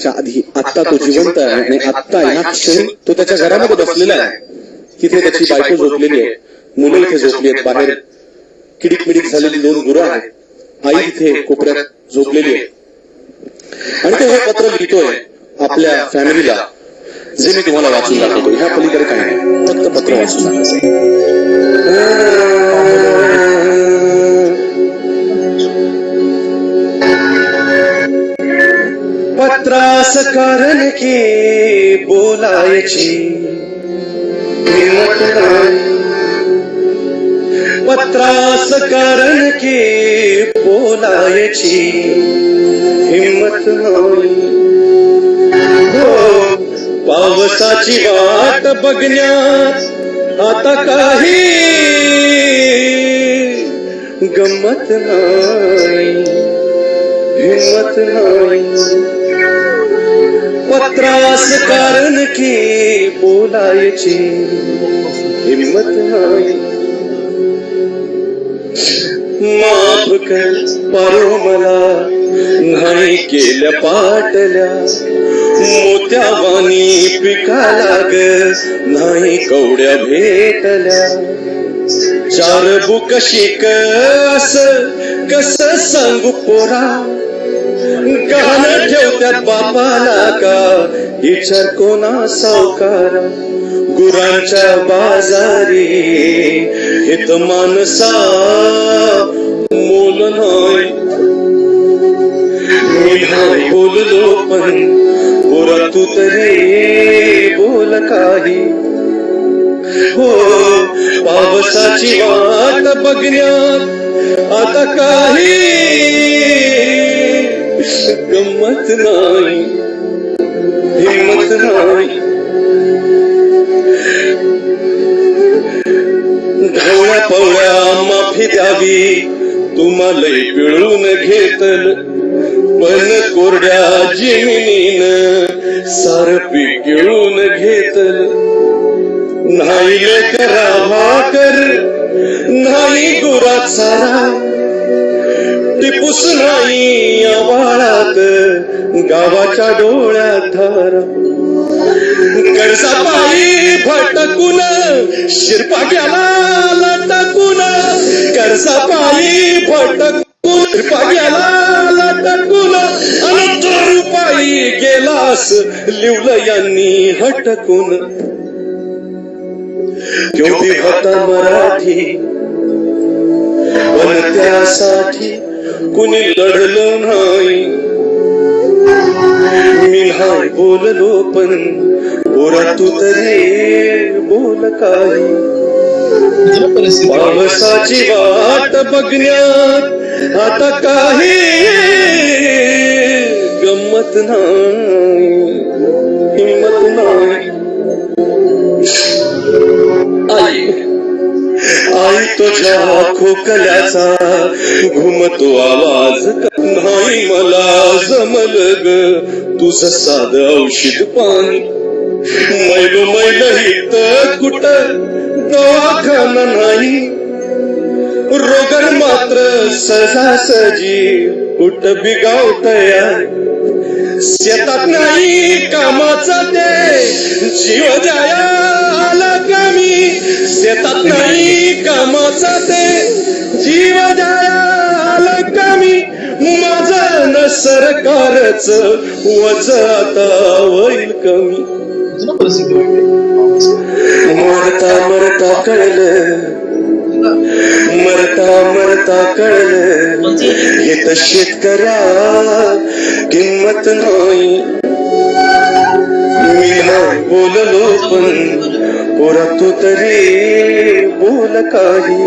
आधी आत्ता तो जिवंत आहे आणि आत्ता या क्षणी तो त्याच्या घरामध्ये बसलेला आहे. तिथे त्याची बायको झोपलेली आहे, मुलं इथे झोपली आहेत, बाहेर किडीक मिडीक झालेली 2 गुरं आहेत, आई इथे कोपऱ्यात झोपलेली आहे. आणि तो हे पत्र लिहितोय आपल्या फॅमिलीला, जे मी तुम्हाला वाचून दाखवतो. ह्या पलीकडे काय नाही, फक्त पत्र वाचून दाखवतो. पत्रास कारण की बोलायची हिम्मत नाही, पत्रास कारण की बोलायची हिम्मत नाही. हो, पावसाची वाट बघण्यात आता काही गंमत नाही, हिम्मत नाही. पत्रास कारण की बोलायची हिम्मत नाही. माफ कर पारो मला नाही केल्या पाटल्या, मोत्यावानी पिका लाग नाही कवड्या भेटल्या. 4 बुक शिक असं कसं सांगू पोरा, गहाण ठेवत्यात बापाला का विचार कोणा सावकारा. गुरांच्या बाजारी हित माणसा मोल नाही. मी नाही बोललो पण पोरा तू तरी बोल काही. हो, पावसाची वाट बघण्यात आता काही गंमत नाही, हिम्मत नाही. ढवळ्या पवळ्या माफी द्यावी तुम्हाला पिळून घेतल, पण कोरड्या जमिनीन सार पीक गिळून घेतल. नाही लेकरा भाकर नाही गुरात सारा, टिपूस नाही आवाळात गावाच्या डोळ्यात धारा. कर्जापायी भटकून शिरपा गेला लटकून, कर्जापायी भटकून शिरपा गेला लटकून. आणि 2 रुपाई गेलास लिवलं यांनी हटकून. केवढी होता मराठी पण त्यासाठी कुणी लढलं नाही. मी नाही बोललो पण पोरा तू तरी बोल काही. पावसाची वाट बघण्यात आता काही गंमत नाही, हिम्मत नाही. आई तुझ्या खोकल्याचा घुमतो आवाज नाही मला जमल ग तुझं साध औषध पाणी. मैलो मैल हित कुठ दवाखाना नाही, रोगर मात्र सहजासहजी कुठ बिगावतया. शेतात नाही कामाचा ते जीव जायला कमी, शेतात नाही कामाचा ते जीव जायला कमी. माझं न सरकारच वज आता होईल कमी. मरता मरता कळलं, मरता मरता कळलं हे तर शेतकऱ्या किंमत नाही. मी नाही बोललो पण पोरा तू तरी बोल काही.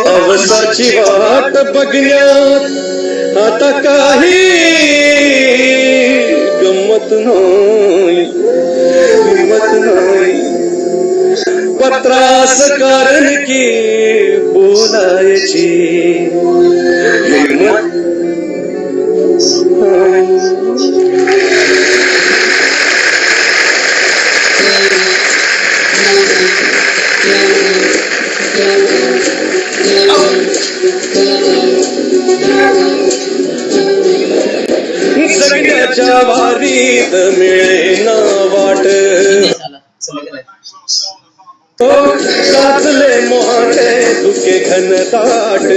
पावसाची वाट बघण्यात आता काही गंमत नाही, हिम्मत नाही. पत्रास कारण की बोलायची हिम्मत जगण्याच्या विठ्ठलाच्या वारीत मिळेना वाट गाजले मोहाटे धुके घनदाट